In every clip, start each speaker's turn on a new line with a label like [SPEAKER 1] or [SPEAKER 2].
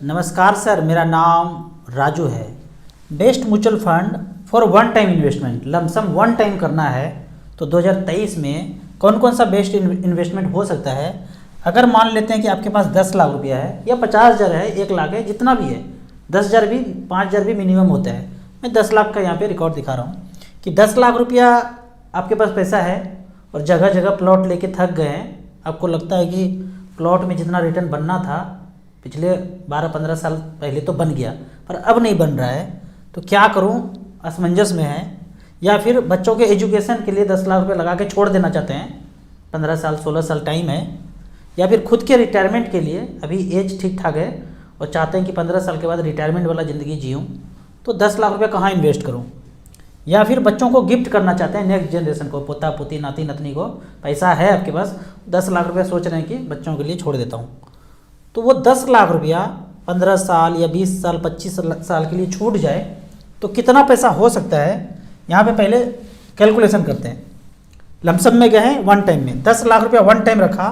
[SPEAKER 1] नमस्कार सर, मेरा नाम राजू है। Best mutual fund for one time investment, lump sum one time करना है तो 2023 में कौन कौन सा बेस्ट इन्वेस्टमेंट हो सकता है। अगर मान लेते हैं कि आपके पास 10 लाख रुपया है या 50,000 है, 1 लाख है, जितना भी है, 10,000 भी, 5,000 भी मिनिमम होता है। मैं 10 लाख का यहाँ पे रिकॉर्ड दिखा रहा हूँ कि 10 लाख रुपया आपके पास पैसा है और जगह जगह प्लॉट लेके थक गए हैं। आपको लगता है कि प्लॉट में जितना रिटर्न बनना था पिछले 12-15 साल पहले तो बन गया, पर अब नहीं बन रहा है, तो क्या करूं, असमंजस में है। या फिर बच्चों के एजुकेशन के लिए 10 लाख रुपए लगा के छोड़ देना चाहते हैं, 15 साल 16 साल टाइम है। या फिर खुद के रिटायरमेंट के लिए अभी एज ठीक ठाक है और चाहते हैं कि 15 साल के बाद रिटायरमेंट वाला ज़िंदगी जीऊँ, तो 10 लाख रुपये कहाँ इन्वेस्ट करूँ। या फिर बच्चों को गिफ्ट करना चाहते हैं, नेक्स्ट जनरेशन को, पोता पोती नाती नतनी को, पैसा है आपके पास, 10 लाख रुपये सोच रहे हैं कि बच्चों के लिए छोड़ देता हूँ, तो वो 10 लाख रुपया 15 साल या 20 साल 25 साल के लिए छूट जाए तो कितना पैसा हो सकता है। यहाँ पे पहले कैलकुलेशन करते हैं। लमसम में गए हैं वन टाइम में, 10 लाख रुपया वन टाइम रखा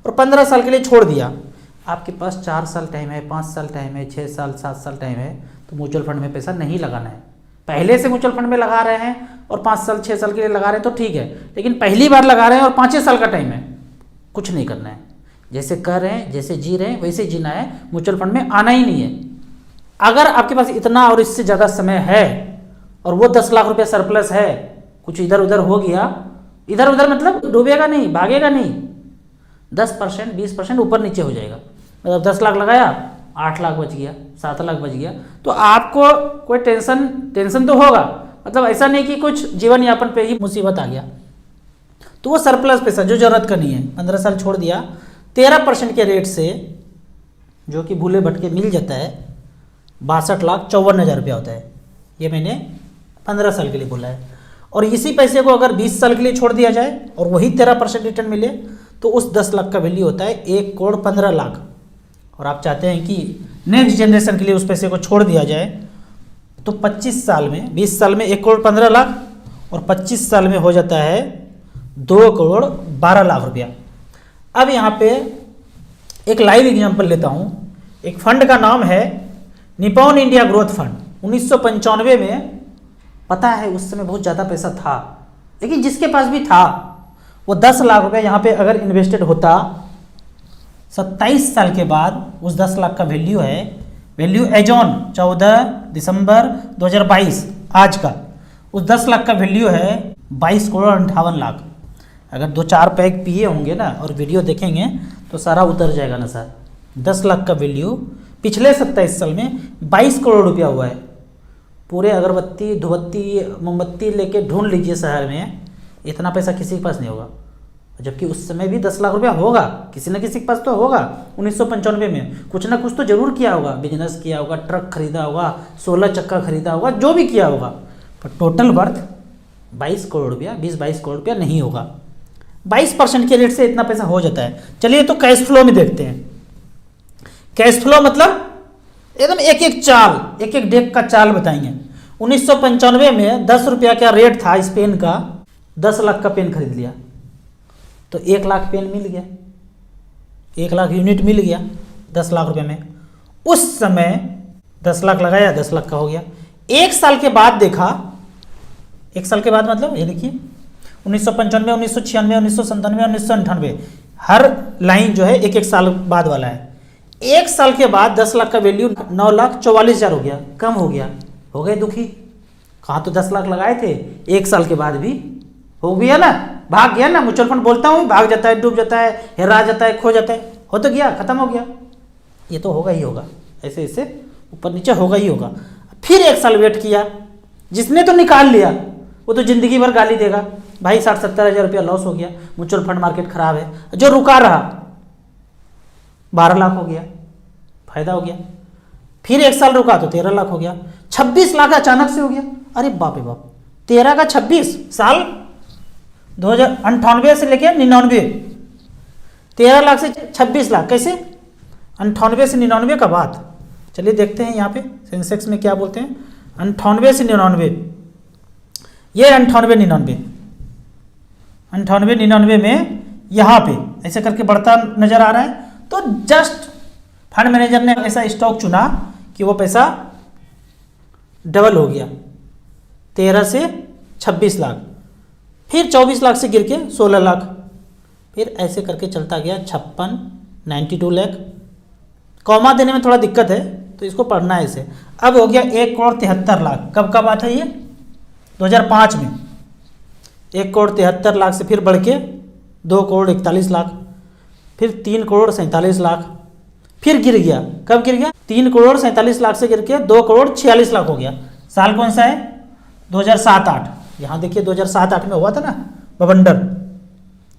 [SPEAKER 1] और 15 साल के लिए छोड़ दिया। आपके पास 4 साल टाइम है, 5 साल टाइम है, 6 साल 7 साल टाइम है, तो म्यूचुअल फंड में पैसा नहीं लगाना है। पहले से म्यूचुअल फंड में लगा रहे हैं और 5 साल 6 साल के लिए लगा रहे हैं तो ठीक है, लेकिन पहली बार लगा रहे हैं और 5 साल का टाइम है, कुछ नहीं करना है। जैसे कर रहे हैं, जैसे जी रहे हैं, वैसे जीना है। म्यूचुअल फंड में आना ही नहीं है। अगर आपके पास इतना और इससे ज़्यादा समय है और वो 10 लाख रुपया सरप्लस है, कुछ इधर उधर हो गया, इधर उधर मतलब डूबेगा नहीं, भागेगा नहीं, 10% 20% ऊपर नीचे हो जाएगा। मतलब 10 लाख लगाया, 8 लाख बच गया, 7 लाख बच गया, तो आपको कोई टेंशन तो होगा। मतलब ऐसा नहीं कि कुछ जीवन यापन पे ही मुसीबत आ गया, तो वो सरप्लस पैसा जो जरूरत का नहीं है, 15 साल छोड़ दिया, 13% के रेट से, जो कि भूले भटके मिल जाता है, 62,54,000 रुपया होता है। ये मैंने 15 साल के लिए बोला है। और इसी पैसे को अगर 20 साल के लिए छोड़ दिया जाए और वही 13% रिटर्न मिले तो उस 10 लाख का वैल्यू होता है 1,15,00,000। और आप चाहते हैं कि नेक्स्ट जनरेशन के लिए उस पैसे को छोड़ दिया जाए तो 25 साल में, 20 साल में 1,15,00,000 और 25 साल में हो जाता है 2,12,00,000 रुपया। अब यहाँ पे एक लाइव एग्जांपल लेता हूँ। एक फंड का नाम है निपॉन इंडिया ग्रोथ फंड। 1995 में, पता है उस समय बहुत ज़्यादा पैसा था, लेकिन जिसके पास भी था वो 10 लाख रुपए यहाँ पे अगर इन्वेस्टेड होता, 27 साल के बाद उस 10 लाख का वैल्यू है, वैल्यू एज ऑन 14 दिसंबर 2022 आज का, उस 10 लाख का वैल्यू है 22,58,00,000। अगर 2-4 पैक पिए होंगे ना और वीडियो देखेंगे तो सारा उतर जाएगा ना सर। 10 लाख का वैल्यू पिछले 27 साल में 22 करोड़ रुपया हुआ है। पूरे अगरबत्ती धुबत्ती मोमबत्ती लेके ढूंढ लीजिए शहर में, इतना पैसा किसी के पास नहीं होगा। जबकि उस समय भी 10 लाख रुपया होगा, किसी न किसी के पास तो होगा। 1995 में कुछ ना कुछ तो जरूर किया होगा, बिजनेस किया होगा, ट्रक खरीदा होगा, 16 चक्का खरीदा होगा, जो भी किया होगा, पर टोटल वर्थ 22 करोड़ रुपया, 20-22 करोड़ रुपया नहीं होगा। 22% के रेट से इतना पैसा हो जाता है। चलिए तो कैश फ्लो में देखते हैं। कैश फ्लो मतलब एकदम एक एक चाल, एक एक डेक का चाल बताएंगे। 1995 में 10 रुपया का रेट था इस पेन का, 10 लाख का पेन खरीद लिया तो 1 लाख पेन मिल गया, 1 लाख यूनिट मिल गया 10 लाख रुपये में। उस समय 10 लाख लगाया, 10 लाख का हो गया। 1 साल के बाद देखा, 1 साल के बाद मतलब ये देखिए 1995, 1996, 1997, 1998, हर लाइन जो है एक एक साल बाद वाला है। 1 साल के बाद 10 लाख का वैल्यू 9,44,000 हो गया, कम हो गया, हो गए दुखी। कहाँ तो 10 लाख लगाए थे, 1 साल के बाद भी हो गया ना, भाग गया ना। म्यूचुअल फंड बोलता हूँ, भाग जाता है, डूब जाता है, हेरा जाता है, खो जाता है, हो तो गया, खत्म हो गया। ये तो होगा ही होगा, ऐसे ऐसे ऊपर नीचे होगा ही होगा। फिर 1 साल वेट किया, जिसने तो निकाल लिया वो तो जिंदगी भर गाली देगा, भाई 60-70 हज़ार रुपया लॉस हो गया, म्यूचुअल फंड मार्केट खराब है। जो रुका रहा 12 लाख हो गया, फायदा हो गया। फिर 1 साल रुका तो 13 लाख हो गया, 26 लाख अचानक से हो गया। अरे बाप रे बाप, 13 का 26 साल, 2098 से लेके 99, 13 लाख से 26 लाख, कैसे? 98 से 99 का बात। चलिए देखते हैं यहाँ पे सेंसेक्स में क्या बोलते हैं। 98 से 99, ये 98-99, 98-99 में यहाँ पे ऐसे करके बढ़ता नजर आ रहा है। तो जस्ट फंड मैनेजर ने ऐसा स्टॉक चुना कि वो पैसा डबल हो गया, 13 से 26 लाख, फिर 24 लाख से गिर के 16 लाख, फिर ऐसे करके चलता गया 56, 92 लाख। कॉमा देने में थोड़ा दिक्कत है तो इसको पढ़ना है इसे। अब हो गया 1,73,00,000। कब का बात है ये? 2005 में 1,73,00,000 से फिर बढ़ के 2,41,00,000, फिर 3,47,00,000, फिर गिर गया। कब गिर गया? 3,47,00,000 से गिर के 2,46,00,000 हो गया। साल कौन सा है? 2007-08। यहाँ देखिए 2007-08 में हुआ था ना बवंडर।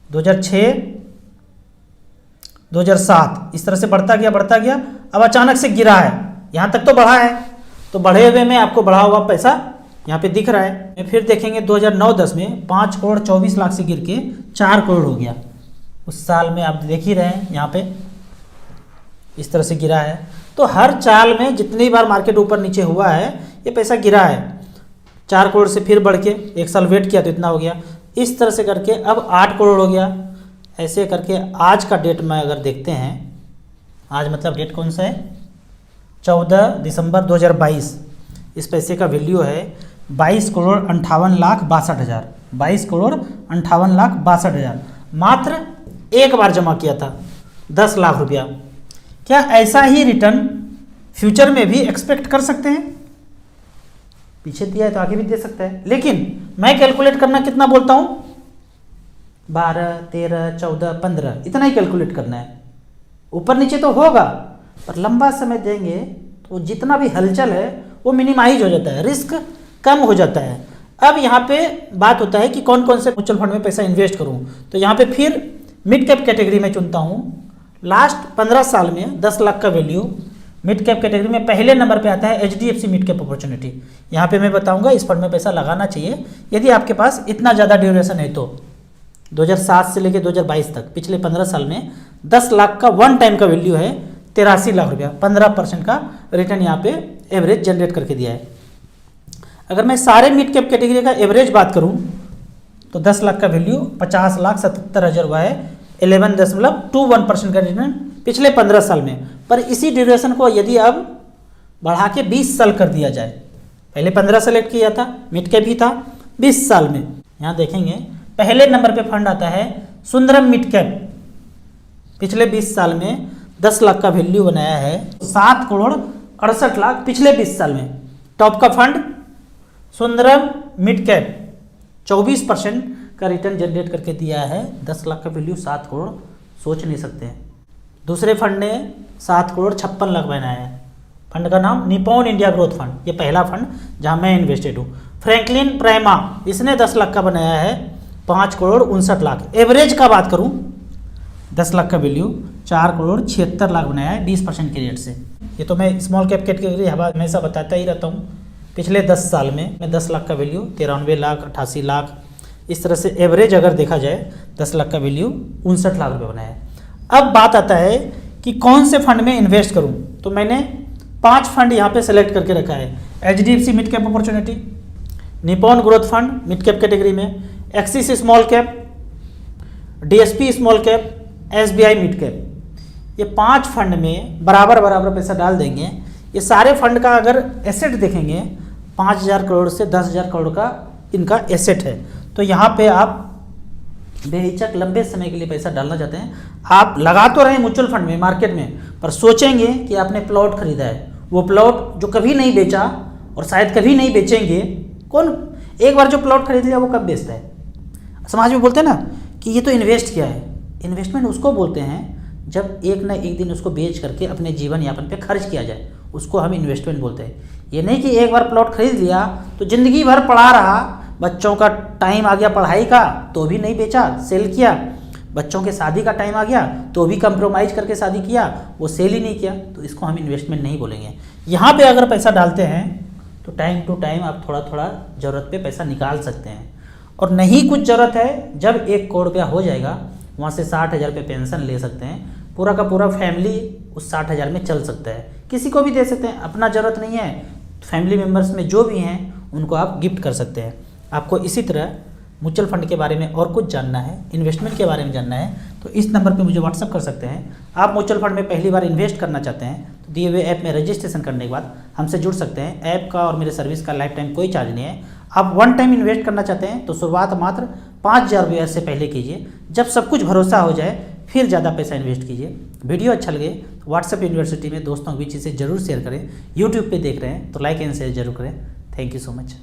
[SPEAKER 1] 2006, 2007 इस तरह से बढ़ता गया। अब अचानक से गिरा है, यहाँ तक तो बढ़ा है, तो बढ़े हुए में आपको बढ़ा हुआ पैसा यहाँ पे दिख रहा है। फिर देखेंगे 2009-10 में 5,24,00,000 से गिर के 4 करोड़ हो गया। उस साल में आप देख ही रहे हैं यहाँ पे इस तरह से गिरा है। तो हर चाल में जितनी बार मार्केट ऊपर नीचे हुआ है ये पैसा गिरा है। 4 करोड़ से फिर बढ़ के एक साल वेट किया तो इतना हो गया। इस तरह से करके अब 8 करोड़ हो गया। ऐसे करके आज का डेट में अगर देखते हैं, आज मतलब डेट कौन सा है? 14 दिसंबर 2022। इस पैसे का वैल्यू है 22,58,62,000। 22,58,62,000 मात्र एक बार जमा किया था 10 लाख रुपया। क्या ऐसा ही रिटर्न फ्यूचर में भी एक्सपेक्ट कर सकते हैं? पीछे दिया है तो आगे भी दे सकता है, लेकिन मैं कैलकुलेट करना कितना बोलता हूं? 12, 13, 14, 15 इतना ही कैलकुलेट करना है। ऊपर नीचे तो होगा पर लंबा समय देंगे तो जितना भी हलचल है वो मिनिमाइज हो जाता है, रिस्क कम हो जाता है। अब यहाँ पे बात होता है कि कौन कौन से म्यूचुअल फंड में पैसा इन्वेस्ट करूँ, तो यहाँ पे फिर मिड कैप कैटेगरी में चुनता हूँ। लास्ट 15 साल में 10 लाख का वैल्यू मिड कैप कैटेगरी में पहले नंबर पे आता है HDFC मिड कैप अपॉर्चुनिटी। यहाँ पे मैं बताऊंगा इस फंड में पैसा लगाना चाहिए यदि आपके पास इतना ज़्यादा ड्यूरेशन है तो। 2007 से लेकर 2022 तक पिछले 15 साल में 10 लाख का वन टाइम का वैल्यू है 83 लाख रुपया। 15% का रिटर्न यहाँ पे एवरेज जनरेट करके दिया है। अगर मैं सारे मिड कैप कैटेगरी का एवरेज बात करूँ तो 10 लाख का वैल्यू 50,77,000 हुआ है। 11.21% का रिटर्न पिछले 15 साल में। पर इसी ड्यूरेशन को यदि अब बढ़ा के 20 साल कर दिया जाए, पहले 15 सेलेक्ट किया था, मिड कैप ही था, 20 साल में यहाँ देखेंगे पहले नंबर पे फंड आता है सुंदरम मिड कैप। पिछले 20 साल में 10 लाख का वैल्यू बनाया है 7,68,00,000 पिछले 20 साल में। टॉप का फंड सुंदरम मिड कैप 24% का रिटर्न जनरेट करके दिया है। 10 लाख का वैल्यू 7 करोड़, सोच नहीं सकते हैं। दूसरे फंड ने 7,56,00,000 बनाया है। फंड का नाम निपॉन इंडिया ग्रोथ फंड, ये पहला फंड जहां मैं इन्वेस्टेड हूँ। फ्रैंकलिन प्राइमा इसने 10 लाख का बनाया है 5,59,00,000। एवरेज का बात करूँ 10 लाख का वैल्यू 4,76,00,000 बनाया है 20% के रेट से। ये तो मैं स्मॉल कैप कैटेगरी हमेशा बताता ही रहता हूँ। पिछले 10 साल में मैं 10 लाख का वैल्यू 93 लाख, 88 लाख, इस तरह से एवरेज अगर देखा जाए 10 लाख का वैल्यू 59 लाख रुपये बनाया है। अब बात आता है कि कौन से फंड में इन्वेस्ट करूं, तो मैंने 5 फंड यहाँ पे सेलेक्ट करके रखा है। HDFC mid cap opportunity, Nippon growth fund mid cap category में, Axis small cap, DSP small cap, SBI mid cap. ये 5 फंड में बराबर बराबर पैसा डाल देंगे। ये सारे फंड का अगर एसेट देखेंगे 5,000 करोड़ से 10,000 करोड़ का इनका एसेट है। तो यहाँ पे आप बेहिचक लंबे समय के लिए पैसा डालना चाहते हैं, आप लगा तो रहे म्यूचुअल फंड में मार्केट में, पर सोचेंगे कि आपने प्लॉट खरीदा है, वो प्लॉट जो कभी नहीं बेचा और शायद कभी नहीं बेचेंगे। कौन एक बार जो प्लॉट खरीद लिया वो कब बेचता है? समाज में बोलते हैं ना कि ये तो इन्वेस्ट किया है। इन्वेस्टमेंट उसको बोलते हैं जब एक ना एक दिन उसको बेच करके अपने जीवन यापन पे खर्च किया जाए, उसको हम इन्वेस्टमेंट बोलते हैं। ये नहीं कि एक बार प्लॉट खरीद लिया तो ज़िंदगी भर पड़ा रहा, बच्चों का टाइम आ गया पढ़ाई का तो भी नहीं बेचा, सेल किया, बच्चों के शादी का टाइम आ गया तो भी कंप्रोमाइज़ करके शादी किया, वो सेल ही नहीं किया, तो इसको हम इन्वेस्टमेंट नहीं बोलेंगे। यहाँ पे अगर पैसा डालते हैं तो टाइम टू टाइम आप थोड़ा थोड़ा ज़रूरत पे पैसा निकाल सकते हैं। और नहीं कुछ ज़रूरत है, जब 1 करोड़ रुपया हो जाएगा वहाँ से 60,000 रुपये पेंशन ले सकते हैं। पूरा का पूरा फैमिली उस 60,000 में चल सकता है, किसी को भी दे सकते हैं। अपना ज़रूरत नहीं है, फैमिली मेम्बर्स में जो भी हैं उनको आप गिफ्ट कर सकते हैं। आपको इसी तरह म्यूचुअल फंड के बारे में और कुछ जानना है, इन्वेस्टमेंट के बारे में जानना है, तो तो इस नंबर पे मुझे व्हाट्सअप कर सकते हैं। आप म्यूचुअल फंड में पहली बार इन्वेस्ट करना चाहते हैं तो दिए हुए ऐप में रजिस्ट्रेशन करने के बाद हमसे जुड़ सकते हैं। ऐप का और मेरे सर्विस का लाइफ टाइम कोई चार्ज नहीं है। आप वन टाइम इन्वेस्ट करना चाहते हैं तो शुरुआत मात्र 5,000 रुपये से पहले कीजिए। जब सब कुछ भरोसा हो जाए फिर ज़्यादा पैसा इन्वेस्ट कीजिए। वीडियो अच्छा लगे तो व्हाट्सएप यूनिवर्सिटी में दोस्तों के बीच इसे जरूर शेयर करें। यूट्यूब पे देख रहे हैं तो लाइक एंड शेयर जरूर करें। Thank you so much.